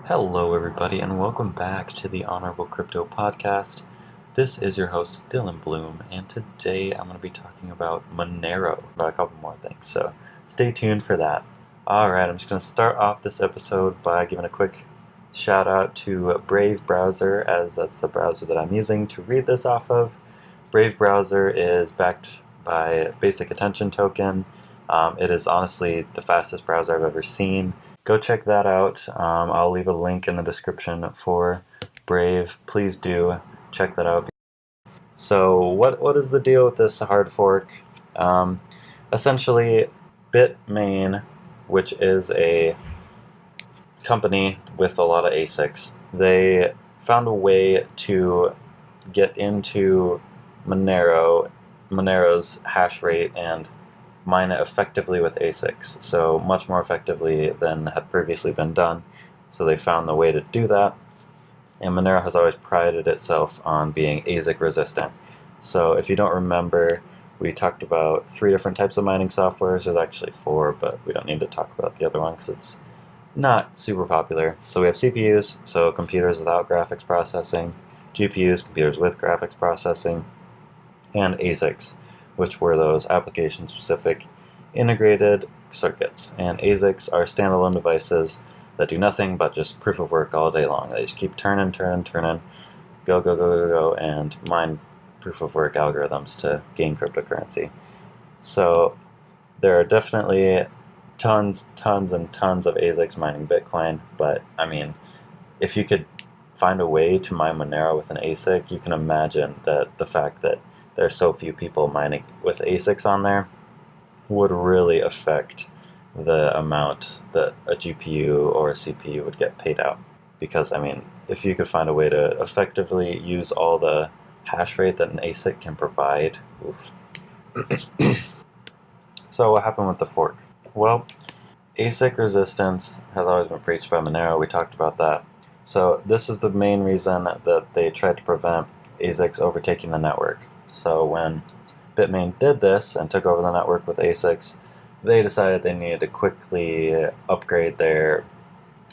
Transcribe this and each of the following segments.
Hello, everybody, and welcome back to the Honorable Crypto Podcast. This is your host, Dylan Bloom, and today I'm going to be talking about Monero, about a couple more things, so stay tuned for that. Alright, I'm just going to start off this episode by giving a quick shout out to Brave Browser, as that's the browser that I'm using to read this off of. Brave Browser is backed by Basic Attention Token. It is honestly the fastest browser I've ever seen. Go check that out. I'll leave a link in the description for Brave. Please do check that out. So what is the deal with this hard fork? Essentially, Bitmain, which is a company with a lot of ASICs, they found a way to get into Monero's hash rate and mine it effectively with ASICs, so much more effectively than had previously been done. So they found the way to do that, and Monero has always prided itself on being ASIC resistant. So if you don't remember, we talked about 3 different types of mining softwares. There's actually 4, but we don't need to talk about the other one because it's not super popular. So we have CPUs, so computers without graphics processing, GPUs, computers with graphics processing, and ASICs, which were those application-specific integrated circuits. And ASICs are standalone devices that do nothing but just proof of work all day long. They just keep turning, go, and mine proof of work algorithms to gain cryptocurrency. So there are definitely tons and tons of ASICs mining Bitcoin, but I mean, if you could find a way to mine Monero with an ASIC, you can imagine that the fact that there are so few people mining with ASICs on there would really affect the amount that a GPU or a CPU would get paid out. Because, I mean, if you could find a way to effectively use all the hash rate that an ASIC can provide, oof. So what happened with the fork? Well, ASIC resistance has always been preached by Monero. We talked about that. So this is the main reason that they tried to prevent ASICs overtaking the network. So when Bitmain did this and took over the network with ASICs, they decided they needed to quickly upgrade their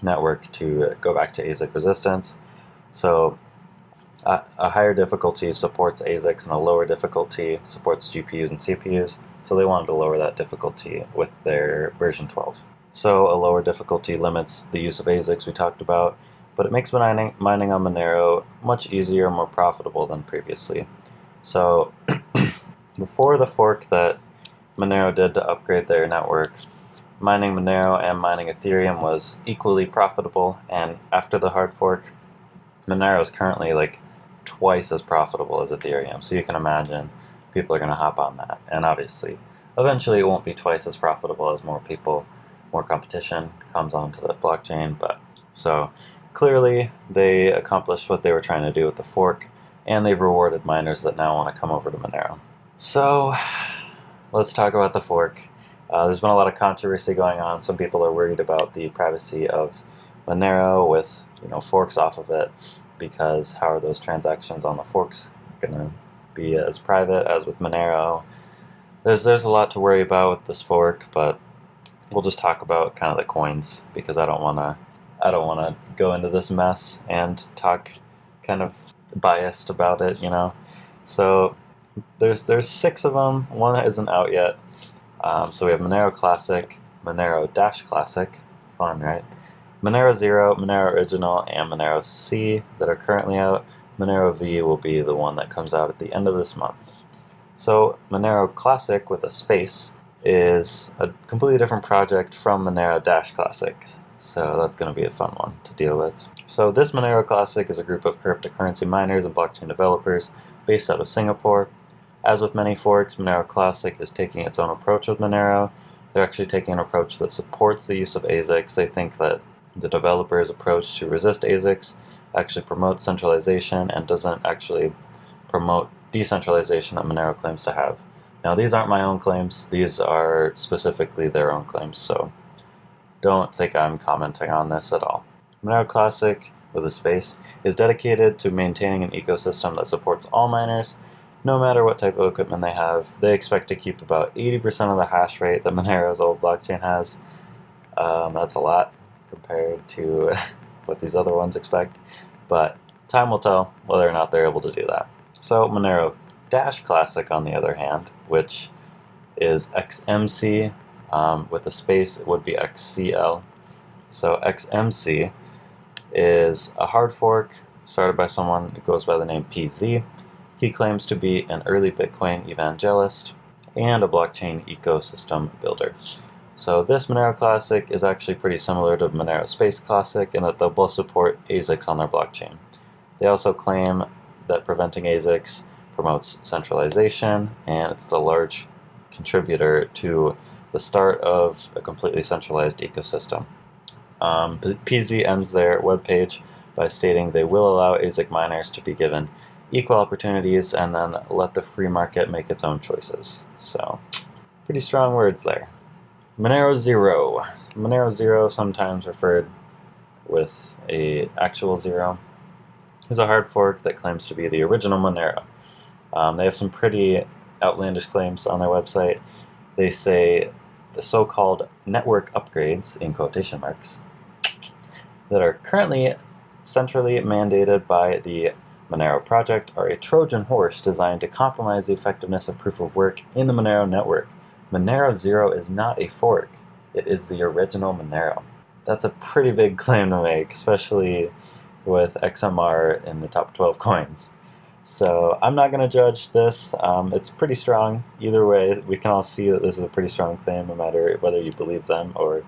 network to go back to ASIC resistance. So a higher difficulty supports ASICs and a lower difficulty supports GPUs and CPUs. So they wanted to lower that difficulty with their version 12. So a lower difficulty limits the use of ASICs we talked about, but it makes mining on Monero much easier and more profitable than previously. So before the fork that Monero did to upgrade their network, mining Monero and mining Ethereum was equally profitable, and after the hard fork, Monero is currently like twice as profitable as Ethereum. So you can imagine people are going to hop on that, and obviously eventually it won't be twice as profitable as more competition comes onto the blockchain. But so clearly they accomplished what they were trying to do with the fork, and they've rewarded miners that now want to come over to Monero. So let's talk about the fork. There's been a lot of controversy going on. Some people are worried about the privacy of Monero with forks off of it, because how are those transactions on the forks going to be as private as with Monero? There's a lot to worry about with this fork, but we'll just talk about kind of the coins, because I don't want to go into this mess and talk kind of biased about it, So there's 6 of them. One isn't out yet. So we have Monero Classic, Monero Classic, fun, right? Monero Zero, Monero Original, and Monero C that are currently out. Monero V will be the one that comes out at the end of this month. So Monero Classic with a space is a completely different project from Monero Classic. So that's going to be a fun one to deal with. So this Monero Classic is a group of cryptocurrency miners and blockchain developers based out of Singapore. As with many forks, Monero Classic is taking its own approach with Monero. They're actually taking an approach that supports the use of ASICs. They think that the developers' approach to resist ASICs actually promotes centralization and doesn't actually promote decentralization that Monero claims to have. Now, these aren't my own claims. These are specifically their own claims, so don't think I'm commenting on this at all. Monero Classic, with a space, is dedicated to maintaining an ecosystem that supports all miners, no matter what type of equipment they have. They expect to keep about 80% of the hash rate that Monero's old blockchain has. That's a lot compared to what these other ones expect, but time will tell whether or not they're able to do that. So Monero Classic, on the other hand, which is XMC with a space, it would be XCL. So XMC is a hard fork started by someone who goes by the name PZ. He claims to be an early Bitcoin evangelist and a blockchain ecosystem builder. So this Monero Classic is actually pretty similar to Monero Space Classic in that they'll both support ASICs on their blockchain. They also claim that preventing ASICs promotes centralization, and it's the large contributor to the start of a completely centralized ecosystem. PZ ends their webpage by stating they will allow ASIC miners to be given equal opportunities and then let the free market make its own choices. So, pretty strong words there. Monero Zero. Monero Zero, sometimes referred with a actual zero, is a hard fork that claims to be the original Monero. They have some pretty outlandish claims on their website. They say the so-called network upgrades, in quotation marks, that are currently centrally mandated by the Monero project are a Trojan horse designed to compromise the effectiveness of proof of work in the Monero network. Monero Zero is not a fork. It is the original Monero. That's a pretty big claim to make, especially with XMR in the top 12 coins. So I'm not going to judge this. It's pretty strong. Either way, we can all see that this is a pretty strong claim, no matter whether you believe them or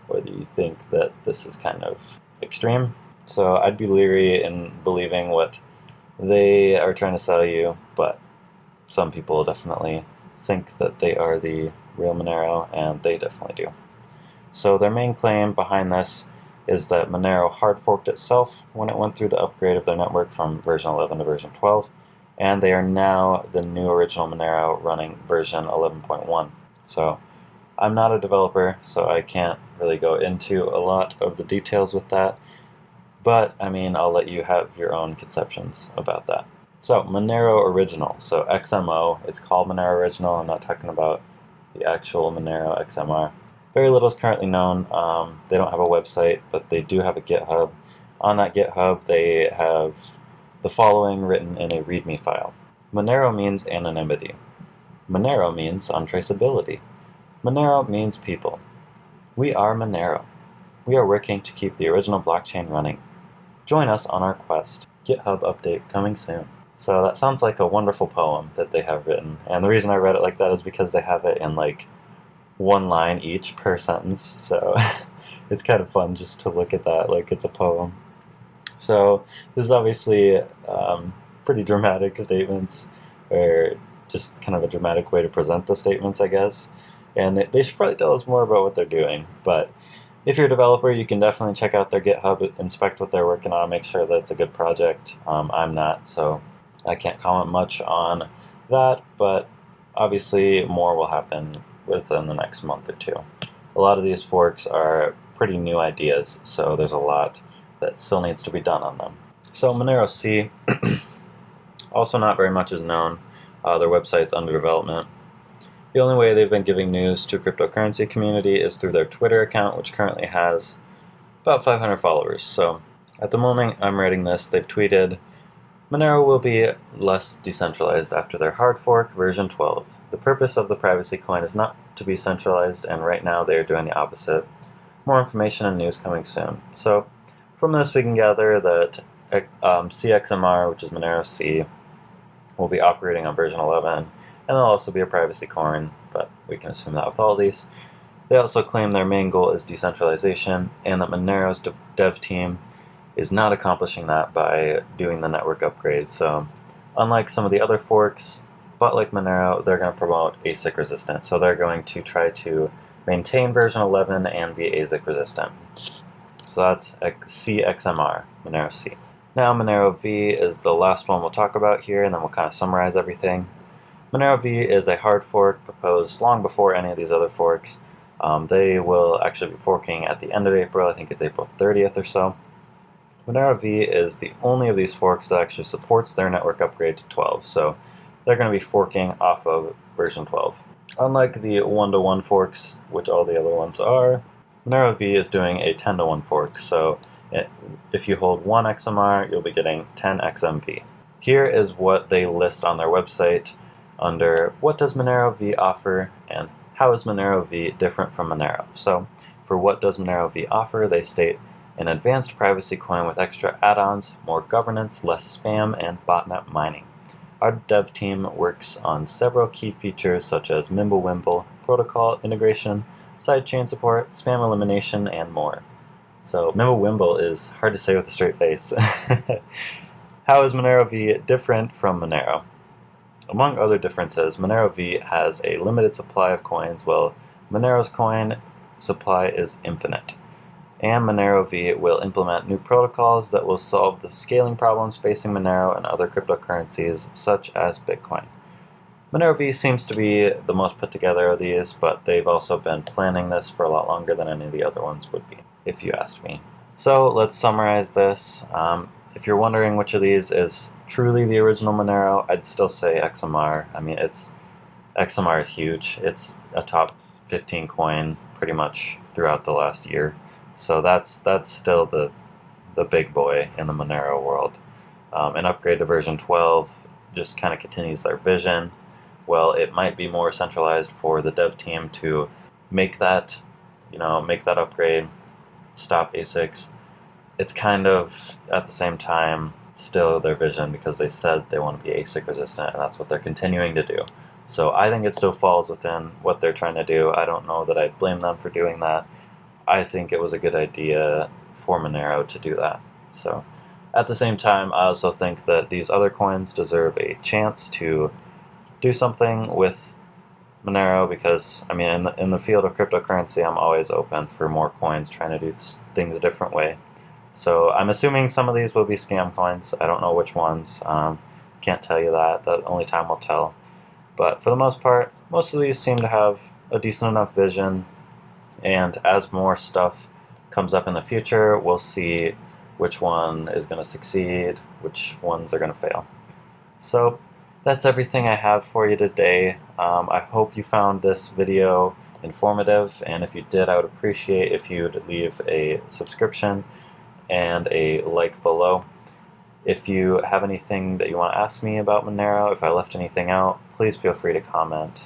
whether you think that this is kind of extreme. So I'd be leery in believing what they are trying to sell you, but some people definitely think that they are the real Monero, and they definitely do. So their main claim behind this is that Monero hard forked itself when it went through the upgrade of their network from version 11 to version 12, and they are now the new original Monero running version 11.1. So I'm not a developer, so I can't really go into a lot of the details with that, but I mean, I'll let you have your own conceptions about that. So Monero Original, so XMO, it's called Monero Original. I'm not talking about the actual Monero XMR. Very little is currently known. They don't have a website, but they do have a GitHub. On that GitHub, they have the following written in a README file. Monero means anonymity. Monero means untraceability. Monero means people. We are Monero. We are working to keep the original blockchain running. Join us on our quest. GitHub update coming soon. So that sounds like a wonderful poem that they have written. And the reason I read it like that is because they have it in like one line each per sentence. So it's kind of fun just to look at that like it's a poem. So this is obviously pretty dramatic statements, or just kind of a dramatic way to present the statements, I guess. And they should probably tell us more about what they're doing. But if you're a developer, you can definitely check out their GitHub, inspect what they're working on, make sure that it's a good project. I'm not, so I can't comment much on that, but obviously more will happen within the next month or two. A lot of these forks are pretty new ideas, so there's a lot that still needs to be done on them. So Monero C, also not very much is known. Their website's under development. The only way they've been giving news to cryptocurrency community is through their Twitter account, which currently has about 500 followers. So at the moment I'm writing this, they've tweeted, Monero will be less decentralized after their hard fork, version 12. The purpose of the Privacy Coin is not to be centralized, and right now they are doing the opposite. More information and news coming soon. So from this we can gather that CXMR, which is Monero C, will be operating on version 11, and there'll also be a privacy coin, but we can assume that with all these. They also claim their main goal is decentralization, and that Monero's dev team is not accomplishing that by doing the network upgrade. So unlike some of the other forks, but like Monero, they're going to promote ASIC resistant. So they're going to try to maintain version 11 and be ASIC resistant. So that's CXMR, Monero C. Now Monero V is the last one we'll talk about here, and then we'll kind of summarize everything. Monero V is a hard fork proposed long before any of these other forks. They will actually be forking at the end of April. I think it's April 30th or so. Monero V is the only of these forks that actually supports their network upgrade to 12, so they're going to be forking off of version 12. Unlike the 1-to-1 forks, which all the other ones are, Monero V is doing a 10-to-1 fork, so If you hold 1 XMR, you'll be getting 10 XMV. Here is what they list on their website under what does Monero V offer and how is Monero V different from Monero. So for what does Monero V offer, they state an advanced privacy coin with extra add-ons, more governance, less spam, and botnet mining. Our dev team works on several key features such as Mimblewimble, protocol integration, sidechain support, spam elimination, and more. So Mimblewimble is hard to say with a straight face. How is Monero V different from Monero? Among other differences, Monero V has a limited supply of coins, while Monero's coin supply is infinite. And Monero V will implement new protocols that will solve the scaling problems facing Monero and other cryptocurrencies, such as Bitcoin. Monero V seems to be the most put together of these, but they've also been planning this for a lot longer than any of the other ones would be, if you ask me. So let's summarize this. If you're wondering which of these is truly the original Monero, I'd still say XMR. I mean, XMR is huge. It's a top 15 coin pretty much throughout the last year. So that's still the big boy in the Monero world. An upgrade to version 12 just kind of continues their vision. Well, it might be more centralized for the dev team to make that upgrade, stop ASICs. It's kind of, at the same time, still their vision because they said they want to be ASIC resistant, and that's what they're continuing to do. So I think it still falls within what they're trying to do. I don't know that I'd blame them for doing that. I think it was a good idea for Monero to do that. So at the same time, I also think that these other coins deserve a chance to do something with Monero because, I mean, in the field of cryptocurrency, I'm always open for more coins trying to do things a different way. So I'm assuming some of these will be scam coins. I don't know which ones. Can't tell you that. Only time will tell. But for the most part, most of these seem to have a decent enough vision. And as more stuff comes up in the future, we'll see which one is going to succeed, which ones are going to fail. So that's everything I have for you today. I hope you found this video informative, and if you did, I would appreciate if you'd leave a subscription and a like below. If you have anything that you want to ask me about Monero, if I left anything out, please feel free to comment.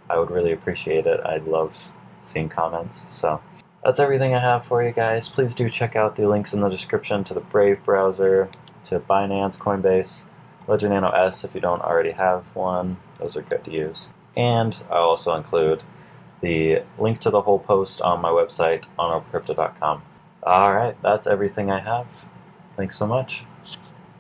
I would really appreciate it. I'd love seeing comments. So that's everything I have for you guys. Please do check out the links in the description to the Brave browser, to Binance, Coinbase, Ledger Nano S if you don't already have one. Those are good to use. And I'll also include the link to the whole post on my website, monerocrypto.com. Alright, that's everything I have. Thanks so much.